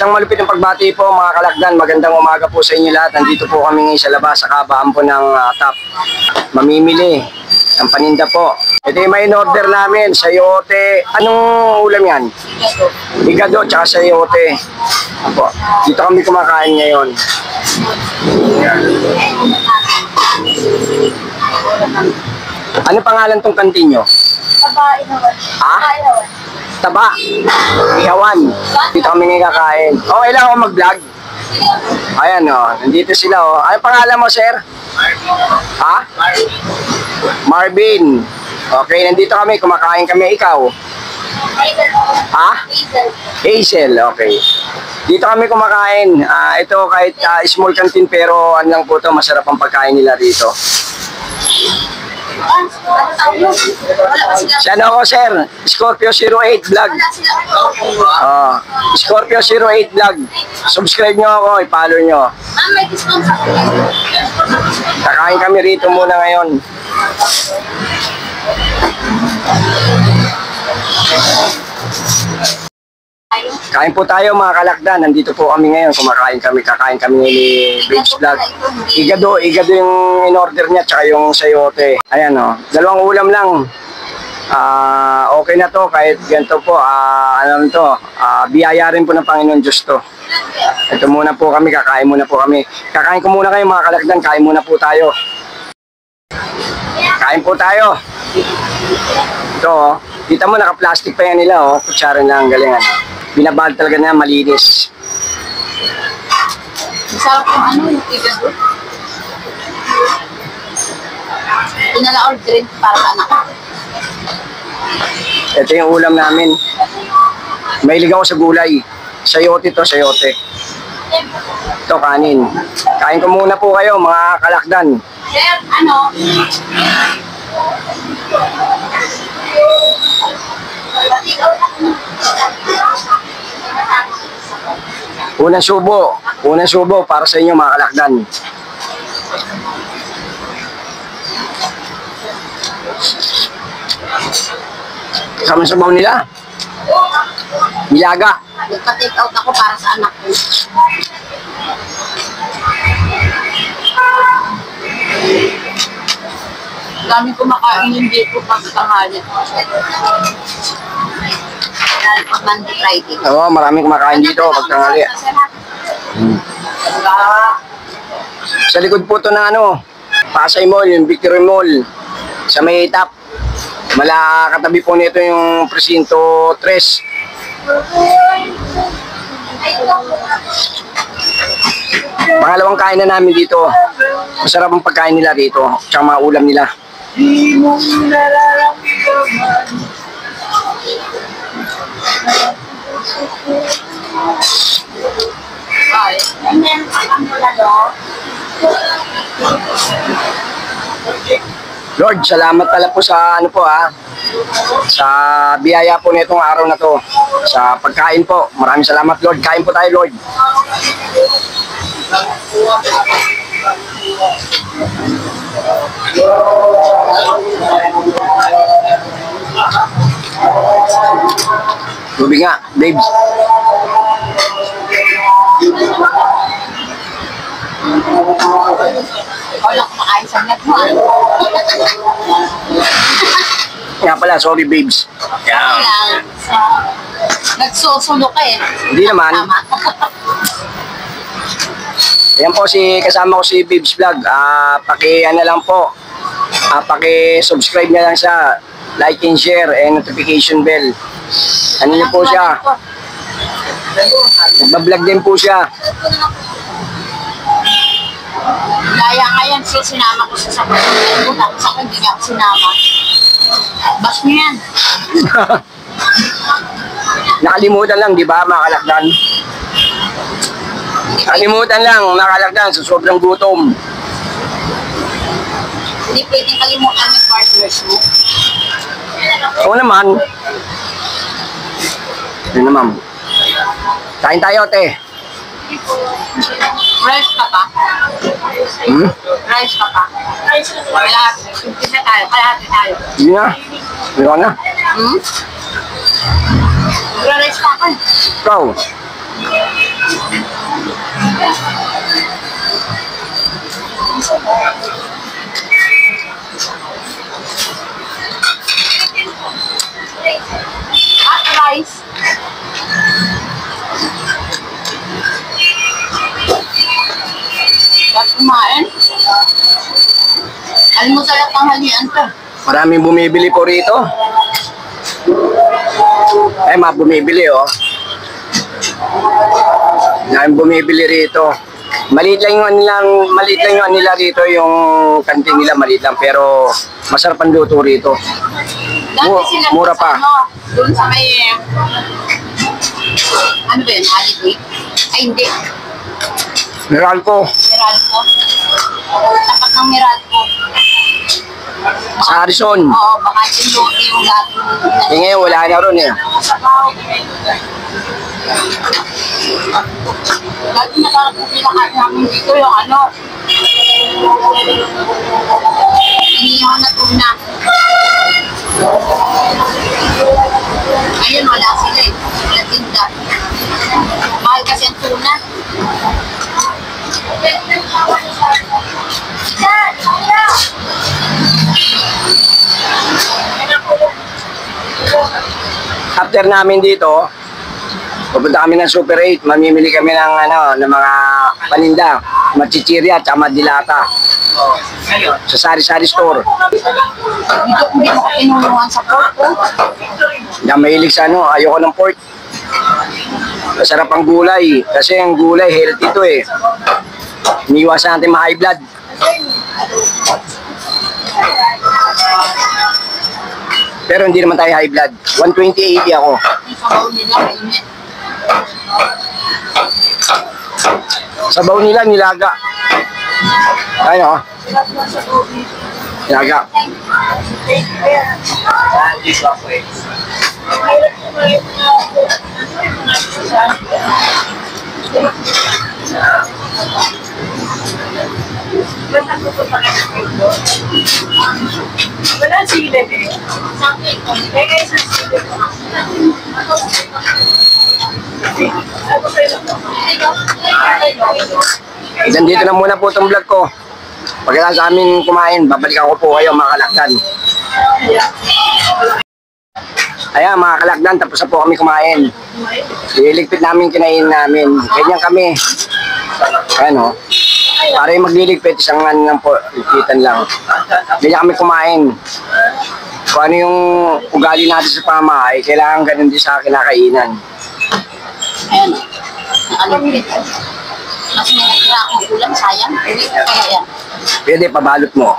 Isang malupit ng pagbati po mga kalakdan. Magandang umaga po sa inyo lahat. Nandito po kami ngayon sa labas sa kabaan po ng TAP. Mamimili ng paninda po. Ito yung may in-order namin. Sayote. Anong ulam yan? Higado tsaka sayote. Apo. Dito kami kumakain ngayon. Yan. Ano pangalan tong kantin nyo? Taba, Inawan. Ha? Taba. Ihawan. Dito kami ngayon kakain. Okay lang ako mag-vlog. Ayan o. Nandito sila o. Ano pangalan mo, sir? Ha? Marvin. Okay, nandito kami. Kumakain kami. Ikaw? Ha? Hazel. Okay. Dito kami kumakain. Ito kahit small canteen pero ano lang po ito. Masarap ang pagkain nila rito. Siya na ako, sir. Scorpio 08 Vlog. Scorpio 08 Vlog. Subscribe nyo ako, i-follow nyo. Kakain kami rito muna ngayon. Kain po tayo mga kalakdan. Nandito po kami ngayon. Kakain kami ni Babes Vlog. Igado yung in-order niya tsaka yung sayote. Ayan o. Dalawang ulam lang. Okay na to kahit ganito po. Ano to? Biyaya rin po ng Panginoon Diyos to. Ito muna po kami. Kakain muna po kami. Kakain ko muna kayo mga kalakdan. Kain muna po tayo. Kain po tayo. Ito o. Kita mo naka-plastic pa yan nila o. Kutsara na ang galing ano. Binabag talaga na malinis. Masarap yung ano, yung igado. Pinala-order para sa anak. Ito yung ulam namin. Mahilig ako sa gulay. Sayote to, sayote. Ito kanin. Kain ko muna po kayo mga kalakdan. Sir, ano? Unang subo para sa inyo mga kalakdan. Kasama sa sabaw nila. Nilaga. Nagpa-take out ako para sa anak ko. Dami kumakain hindi po pag tanghali. Pag Monday, Friday. Oo, maraming kumakain dito pag tanghali. Sa likod po ito ng ano, Pasay Mall, yung Victory Mall. Sa may TAP. Katabi po nito yung Presinto 3. Pangalawang kain na namin dito. Masarap ang pagkain nila dito. Tsaka mga ulam nila. Di mo nararamdaman. Ay, Lord, salamat pala po sa ano po sa biyaya po nitong araw na to. Sa pagkain po. Maraming salamat Lord. Kain po tayo Lord. Tubig nga, babes. Wala kumakain sa net mo. Nga pala, sorry babes. Yeah. Nagsusulo ka eh. Hindi naman. Tama. Ayan po kasama ko si Babes Vlog. Ano lang po. Paki-subscribe na lang siya. Like and share and notification bell. Ano niyo po siya? Nagbablog din po siya. Gaya ngayon, sinama ko sa sakit. Sa akin, hindi niya ako sinama. Bas niyo yan. Nakalimutan lang, di ba, mga kalakdan? Nakalimutan lang, mga kalakdan, sa sobrang gutom. Hindi pwedeng kalimutan yung partners mo. Oo naman. Yun na, ma'am. Kain tayo, te. Rice ka pa? Hmm? Rice ka pa? Kalahati. Umpisa tayo. Kalahati tayo. Yun na. Meron na. Hmm? Rice ka pa. Ikaw. At rice. Ba't kumain? Almusal at tanghalian to. Maraming bumibili po rito. Ay, mga bumibili, oh. Maraming bumibili rito. Maliit lang yung nila rito, yung kantin nila maliit lang, pero masarap ang luto rito. Dati sila Mura sa pa. ano, doon sa may, ano ba yun, holiday? Ay, hindi. Meralco, Meralco. Tapat ng Meralco. sa Harrison. Oo, baka yung luto yung dating. Eh, ngayon wala na ron eh. Dati nakarating sila kahit namin dito yung ano, iniyaw na tuna. Ayun, wala sila eh. Wala tinda. Mahal kasi ang tuna. After namin dito, pupunta kami ng Super 8, mamimili kami ng ng mga paninda, machichirya at dilata. Sa sari-sari store. Dito hindi mo kinulungan sa pork ko. Hindi ako mahilig sa ayoko ng pork. Masarap ang gulay, kasi ang gulay healthy to eh. Iniwasan natin ma-high blood. Pero hindi naman tayo high blood. 120/80 ako. Yung sabaw nila, mainit. Sabaw nila, nilaga. Ano? Nilaga. Wala sila eh. Dito na muna po itong vlog ko. Pagkatapos sa amin kumain, babalikan ko po kayo mga kalakdan. Ayan mga kalakdan, tapos na po kami kumain. Liligpit namin, kinain namin. Ganyan kami. Ayan o. Para yung magliligpit, isang lang po, lipitan lang. Ganyan kami kumain. Kung ano yung ugali natin sa pamahay, kailangan ganun din sa kinakainan. Ayan. Nakalipit. Mas may natira akong ulam, sayang. Kaya yan. Pwede, pabalot mo.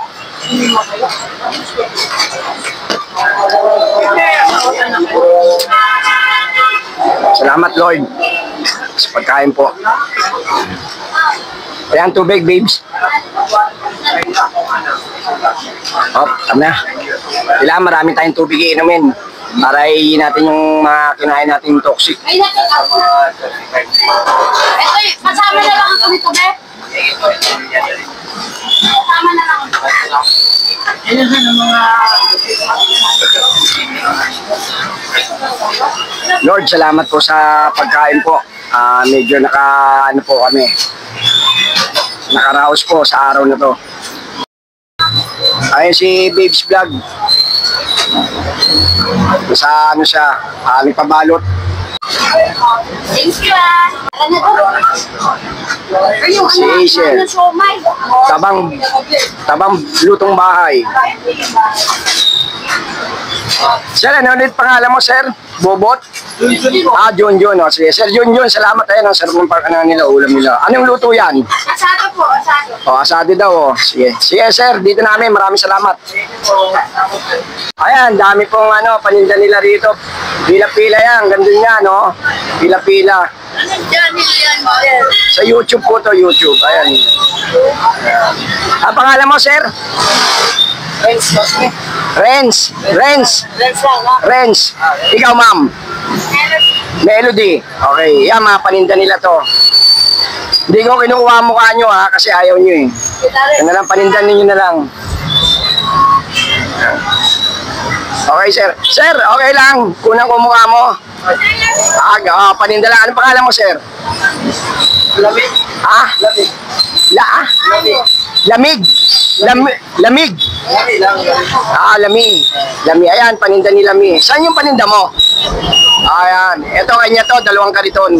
Salamat Lord sa pagkain po. Ayan, tubig babes. Tama na. Kailangan marami tayong tubig iinumin para iiin natin yung mga kinain natin toxic. Ay, natin ako. Ito, kasama na lang ako nito, be. Kasama na lang ako. Lord, salamat po sa pagkain po. Medyo ano po kami. Nakaraos po sa araw na to. Ayun si Babes Vlog. Sa siya, may pabalot. Thank you, ah. Ano to? Ayun, Si Hazel. ano, siomay. Tabang lutong bahay. Sir, ano ulit pangalan mo, sir? Bobot? John. Oh, sige. Sir John, salamat tayo ng sarap ng nila, ulam nila. Anong luto yan? Asado po, asado. Asado daw, oh. Sige. Sige, sir, dito namin. Maraming salamat. Ayan, dami pong paninda nila rito. Pila-pila yan. Gandun yan, no? Pila-pila. Ano dyan nila yan, model? Sa YouTube po to, YouTube. Ayan. Ang pangalan mo, sir? Renz. Ikaw, ma'am? Melody. Okay, yan mga paninda nila to. Hindi ko kinukuha ang mukha nyo kasi ayaw nyo eh. Yan na lang, paninda ninyo na lang. Okay, sir. Sir, okay lang. Kunang kumuha mo. Paninda lang. Ano pangalan mo, sir? Lamig. Ah? Lamig. Lamig. Lamig. Lamig. Lamig lang. Lami. Lami. Ayan, paninda ni Lami. Saan yung paninda mo? Ayan. Ito, kanya to. 2 kariton.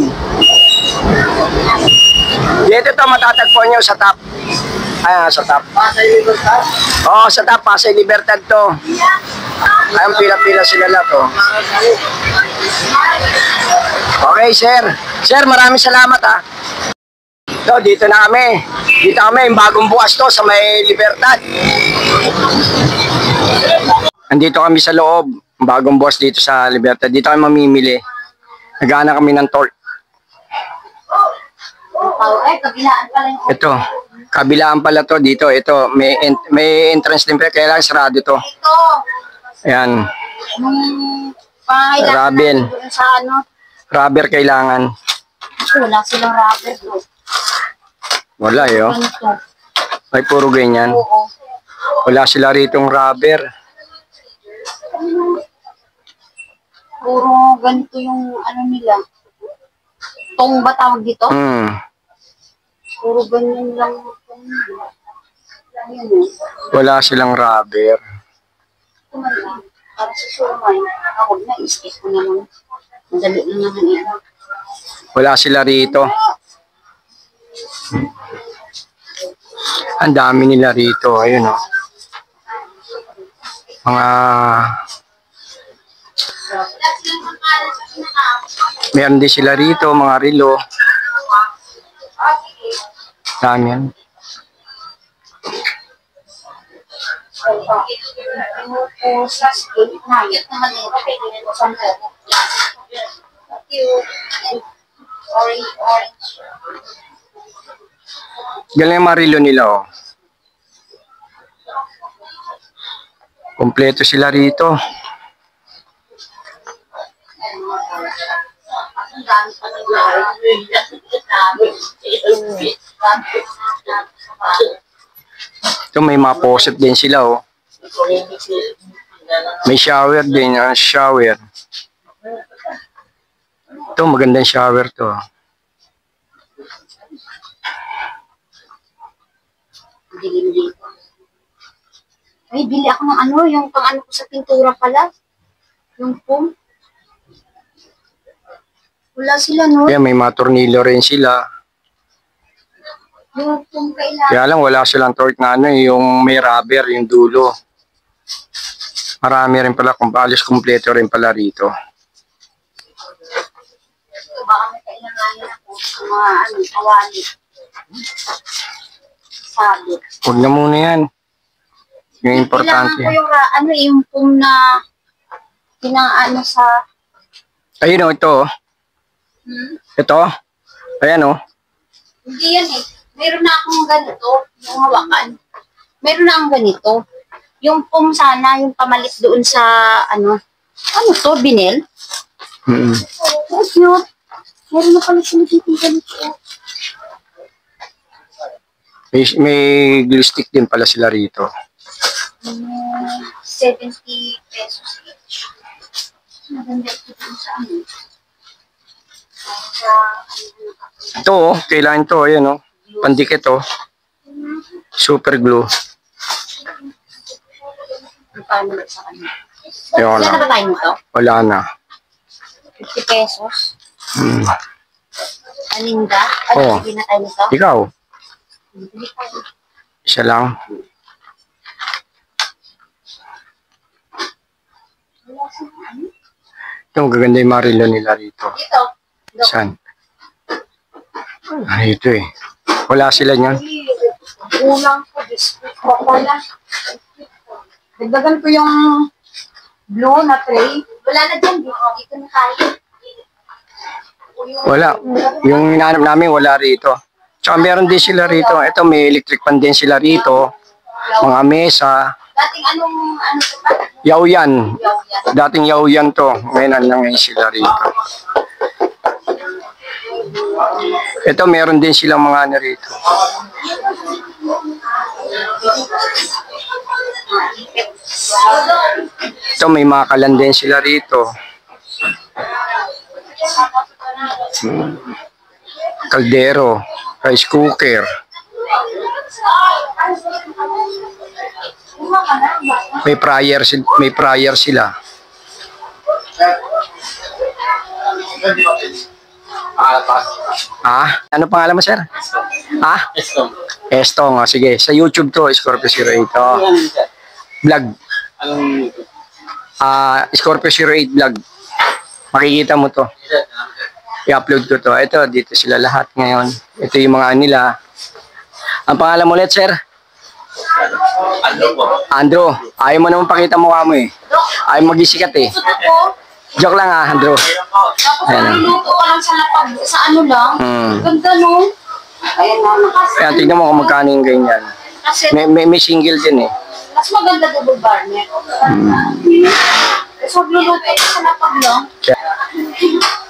Dito to, matatagpuan nyo sa top. Ayan, sa top. Pasay Libertad. Oo, sa top. Pasay Libertad to. Ayan, pila-pila sila na to. Okay, sir. Sir, maraming salamat, ha. So, dito na kami. Dito kami, yung bagong bukas to sa may Libertad. Andito kami sa loob. Bagong bukas dito sa Libertad. Dito kami mamimili. Nagana kami ng torque. Kabilaan pala yung Ito, kabilaan pala to dito. Ito, may entrance din pero kailangan sarado to. ito. Ayan, Nung pangailangan Rabin. natin doon sa ano. rubber kailangan. Wala silang rubber doon. Wala yo. Ano to? May puro ganyan. Oo. Wala sila ritong rubber. Puro ganito yung ano nila. Tong ba tawag dito? Hmm, Puro ganyan lang yung tong nila. Ayun eh. wala silang rubber. Kumala. Para sa sumay. Huwag na, iskip ko naman. Madali lang naman yan. Wala sila rito. Ang dami nila rito. Ayun oh. Mga meron din sila rito, mga relo. Dami yan. Galing yung mga relo nila oh. Kompleto sila rito. Ito may mga faucet din sila oh. May shower din, shower. Ito magandang shower to. Ay, bili ako ng ano, yung pang ano ko sa pintura pala. Yung foam. Wala sila, no? Kaya may mga tornilyo rin sila. Yung foam kailangan. Kaya lang wala silang torque na ano, yung may rubber, yung dulo. Marami rin pala, kung halos kumpleto rin pala rito. Baka may kailanganin ako sa mga ano, kawali. Sabit. Huwag na muna yan. Yung importante. Kailangan ko yung, ano, yung foam na pinaano sa... Ayun o, ito. Ito. Ayan o. Hindi yan eh. Meron na akong ganito, yung hawakan. Meron na akong ganito. Yung foam sana, yung pamalit doon sa, ano to, binel? Oh, cute. Meron na pala sila dito ganito. May glue stick din pala sila rito. 70 pesos each. Maganda ito dun sa ano. Ito o, kailangan ito. Ayan o. Pandikit o. Super glue. Paano ba sa kanya? Ayun Wala na. na ba tayo nito? Wala na. 50 pesos. Hmm. Aninda? Oo. Bili na tayo nito? Ikaw, Bili tayo. isa lang. Ito, gaganda yung marilo nila rito. Dito. Saan? Ito eh. Wala sila niyan. Ulang ko, biscuit ko pala. Dagdagan ko yung blue na tray. Wala na dyan, dito na tayo. Wala. Yung hinahanap namin, wala rito. Tsaka meron din sila rito. Ito, may electric pan din sila rito. Mga mesa. Dating ano ito ba? Yaw-yan. Yaw yan. Dating yaw-yan to. Ngayon lang ngayon sila rito. Ito, meron din silang mga ano rito. Ito, may makalan din sila rito. Kaldero, rice cooker. May fryer sila. Ano pangalan mo, sir? Estong. Sige, sa YouTube to, Scorpio 08. Vlog. Scorpio 08 vlog. Makikita mo to. I-upload ko to. Ito, dito sila lahat ngayon. Ito yung mga nila. Ang pangalan mo ulit, sir? Andrew. Ayaw mo naman pakita mukha mo eh. Ayaw magisikat eh. Joke lang Andrew. Tapos niluluto ka lang sa lapag, sa ano lang. Ganda no? Ayan na, Ayan, tignan mo kung magkano yung ganyan. Kasi, May single din eh. mas maganda double barnet. Tapos magluluto ka sa lapag lang.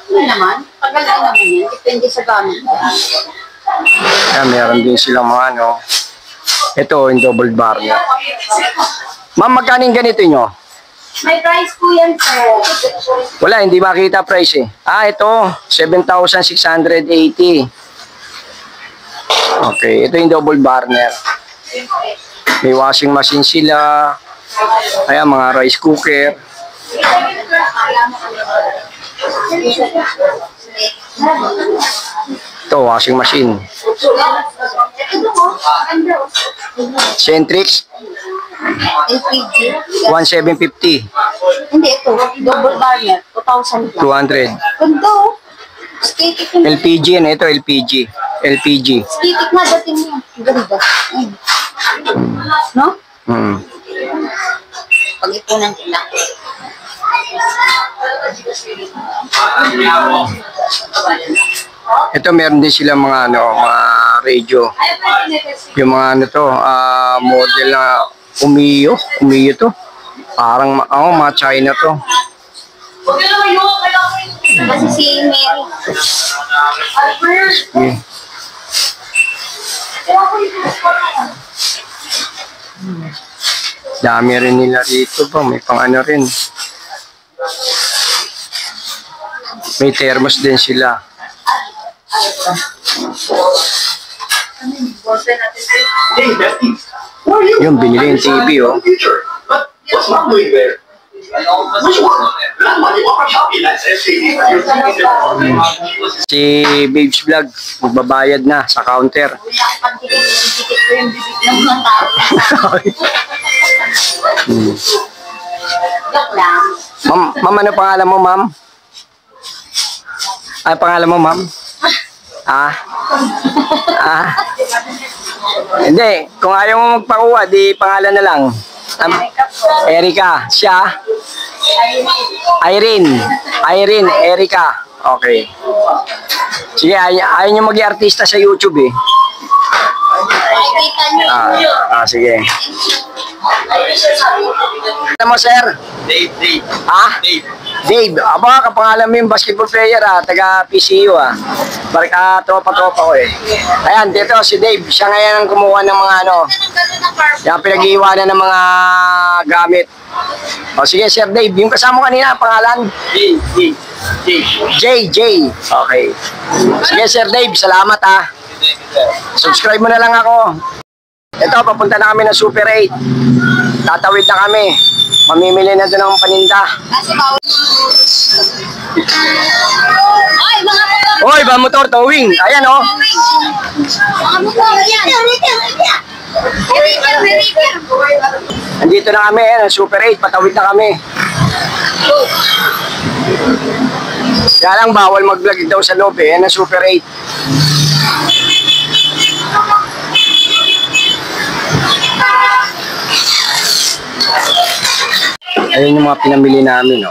Ano naman? Pagkalaan naman yun. Depende sa gamit. Ayan, meron din silang mga ano. Ito, yung double bar niya. Ma'am, magkano yung ganito nyo? May price po yan, sir. Wala, hindi makita price eh. Ito, 7,680. Okay, ito yung double burner. May washing machine sila. Ayan, mga rice cooker. Ito, washing machine. Centrix, LPG. 1,750. Hindi, ito. Double barnet. 2,000 plus. 200. Ganda oh. Static yung LPG na ito, LPG. LPG. static na dating niya. Ganda. No? Pag-ipunan sila. Ito meron din sila mga ano, mga radio. Yung mga ano to, model na Umiyo to. Parang mga China to. Kasi si Mary. Okay. Dami rin nila dito ba, may pang ano rin. May thermos din sila. Yung binili yung TV oh. What's mom doing there? Which one? That money walk shopping. That's SAD. Si Babes Vlog, magbabayad na sa counter. Wala pang dikit ko yung bibig ng mga tao. Joke lang. Ma'am, ano pangalan mo, ma'am? Ano pangalan mo, ma'am? Hindi, kung ayaw mo magpakuha, di pangalan na lang. Erika, siya? Irene, Erika. Okay. Sige, ayaw nyo maging artista sa YouTube eh. Makikita niyo. Sige. Ano mo, sir? Dave. Dave. Aba, kapangalan mo yung basketball player taga PCU tropa-tropa ko eh. Ayan, dito si Dave. Siya ngayon ang kumuha ng mga ano. Yung pinag-iiwanan ng mga gamit. O sige, Sir Dave. Yung kasama kanina, pangalan? J. Okay. Sige, Sir Dave. Salamat Subscribe mo na lang ako. Ito, papunta na kami ng Super 8. Tatawid na kami. Mamimili na doon ng paninda. Kasi bawal. Ay, mga motor. Hoy, ba motor towing. Ayan Mga motor yan. May repair. Andito na kami, Super 8. Patawid na kami. Kaya lang bawal mag-vlog daw sa loob Yan ang Super 8. Ayun yung mga pinamili namin,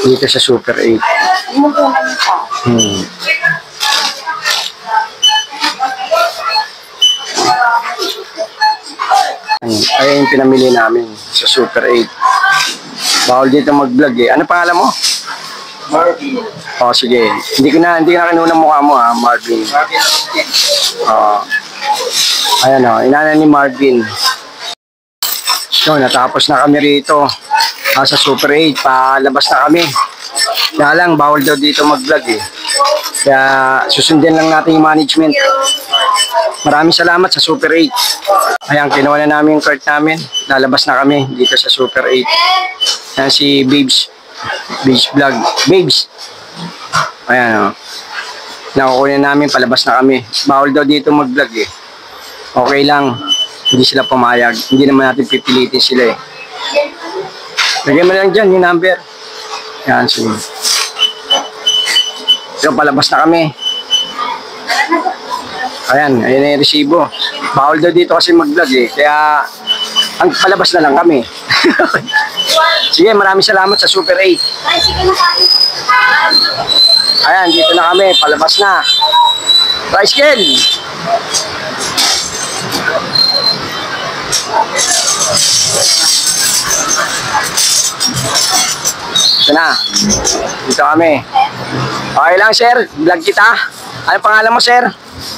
dito sa Super 8. Ayun yung pinamili namin sa Super 8. Bawal dito mag-vlog Ano pangalan mo? Marvin. Sige. Hindi ko na kinuna mukha mo Marvin. Ayan inana ni Marvin. So, natapos na kami rito sa Super 8. Palabas na kami. Kaya lang, bawal daw dito mag-vlog eh. Kaya susundin lang natin yung management. Maraming salamat sa Super 8. Ayan, kinuha na namin yung cart namin. Lalabas na kami dito sa Super 8. Ayan si Babes. Babes Vlog. Babes! Ayan o. Nakukunin namin, palabas na kami. Bawal daw dito mag-vlog eh. Okay lang. Hindi sila pumayag. Hindi naman natin pipilitin sila eh. Lagyan mo lang dyan yung number. Ayan, so. So, palabas na kami. Ayan, ayan na yung resibo. Bawal daw dito kasi mag-vlog eh. Kaya, ang palabas na lang kami. Sige, maraming salamat sa Super 8. Ayan, dito na kami. Palabas na. Tricycle! Ito na. Dito kami. Okay lang, sir. Vlog kita. Ano pangalan mo, sir?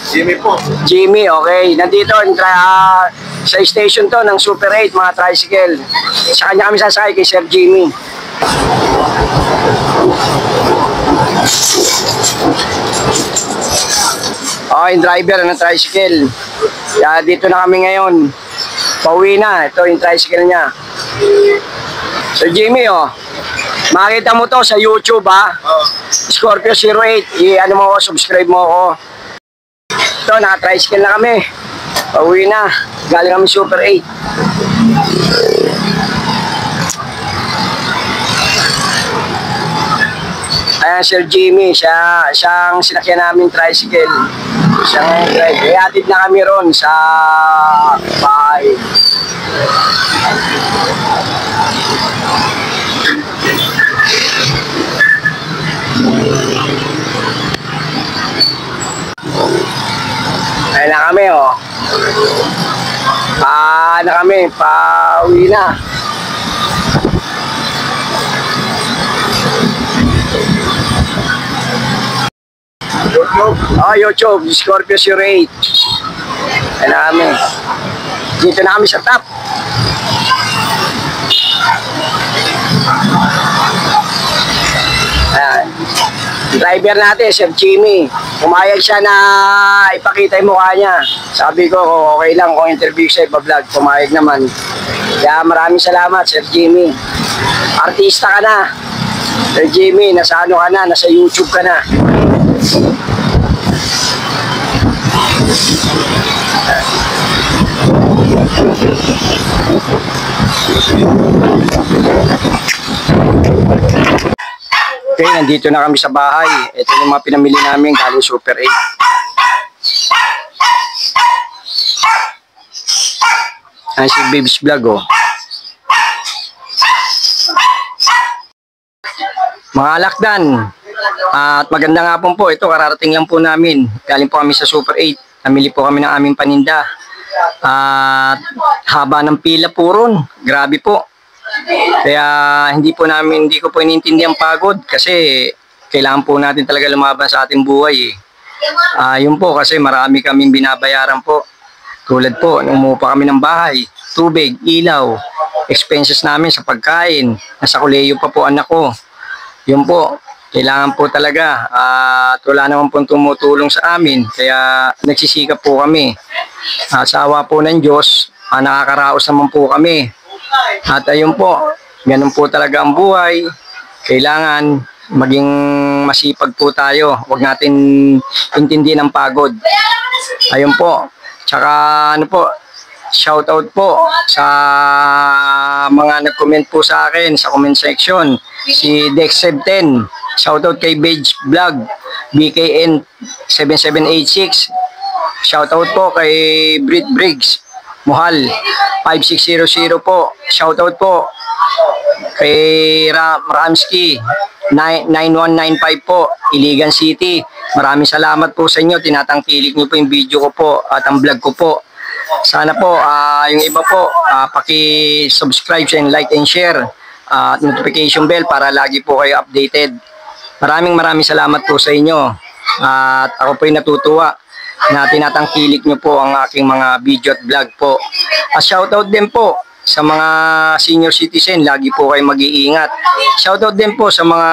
Jimmy po. Jimmy, okay. Nandito sa station to ng Super 8, mga tricycle. Sa kanya kami sasakay kay Sir Jimmy. Okay, yung driver ng tricycle. Kaya dito na kami ngayon. Pauwi na. Ito yung tricycle niya. So Jimmy, oh. Makita mo to sa YouTube, ha? Scorpio 08. I-ano mo ako, subscribe mo ako. Ito, naka-tricycle na kami. Pauwi na. Galing kami Super 8. Ayan, Sir Jimmy. Siyang sinakyan namin tricycle. Siya ngayon drive. Iatid na kami ron sa bahay. Ayan na kami, oh. Pauwi na. YouTube. YouTube, Scorpio 08. Ayan na kami. Dito na kami sa top. Ayan. Driver natin, Sir Jimmy. Pumayag siya na ipakita yung mukha niya. Sabi ko, okay lang kung interview siya ipa-vlog. Pumayag naman. Kaya maraming salamat, Sir Jimmy. Artista ka na. Sir Jimmy, nasa ano ka na? Nasa YouTube ka na. Okay, nandito na kami sa bahay. Ito yung mga pinamili namin galing Super 8. Ayan si Babes Vlog, oh. Mga alakdan, at magandang hapon po. Ito, kararating lang po namin. Galing po kami sa Super 8. Namili po kami ng aming paninda. At haba ng pila po ron. Grabe po. Kaya hindi ko po inintindihan pagod kasi kailangan po natin talaga lumaban sa ating buhay eh. Yun po kasi marami kaming binabayaran po. Tulad po, umupa kami ng bahay, tubig, ilaw, expenses namin sa pagkain, nasa kolehiyo pa po anak ko. Yun po, kailangan po talaga at wala naman po tumutulong sa amin kaya nagsisikap po kami. Sa awa po ng Diyos, nakakaraos naman po kami. At ayun po, ganun po talaga ang buhay. Kailangan maging masipag po tayo. Huwag natin intindihin ang pagod. Ayun po. Tsaka ano po, shoutout po sa mga nag-comment po sa akin sa comment section. Si Dexeb10, shoutout kay Babes Vlog, BKN 7786. Shoutout po kay Brit Briggs Mohal 5600 po. Shoutout po kay Ramsky 9195 po, Iligan City. Maraming salamat po sa inyo. Tinatangkilik niyo po yung video ko po at ang vlog ko po. Sana po yung iba po paki-subscribe and like and share at notification bell para lagi po kayo updated. Maraming salamat po sa inyo. At ako po yung natutuwa na tinatangkilik nyo po ang aking mga video at vlog po. Shoutout din po sa mga senior citizen, lagi po kayo mag-iingat. Shoutout din po sa mga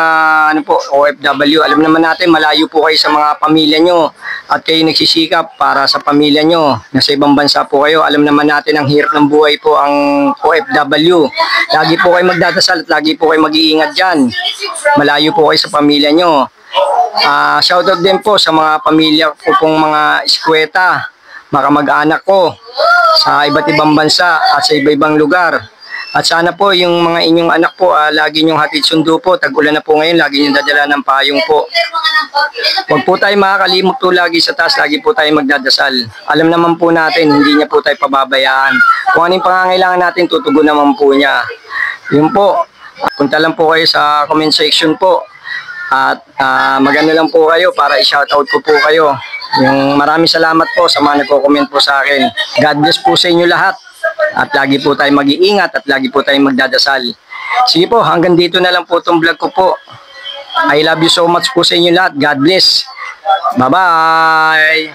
OFW. Alam naman natin, malayo po kayo sa mga pamilya nyo at kayo nagsisikap para sa pamilya nyo. Nasa ibang bansa po kayo. Alam naman natin ang hirap ng buhay po ang OFW. Lagi po kayo magdadasal at lagi po kayo mag-iingat dyan. Malayo po kayo sa pamilya nyo. Shoutout din po sa mga pamilya ko pong mga eskweta, mga mag-anak ko sa iba't ibang bansa at sa iba-ibang lugar. At sana po yung mga inyong anak po, lagi nyong hatid sundo po. Tag-ulan na po ngayon, lagi nyong dadala ng payong po. Huwag po tayo makakalimot po lagi sa taas, lagi po tayo magdadasal. Alam naman po natin, hindi niya po tayo pababayaan. Kung anong pangangailangan natin, tutugon naman po niya. Yun po, punta lang po kayo sa comment section po. At maganda lang po kayo para i-shoutout ko po kayo. Yung maraming salamat po sa mga nagko-comment po sa akin. God bless po sa inyo lahat. At lagi po tayo mag-iingat at lagi po tayo magdadasal. Sige po, hanggang dito na lang po itong vlog ko po. I love you so much po sa inyo lahat. God bless. Bye-bye.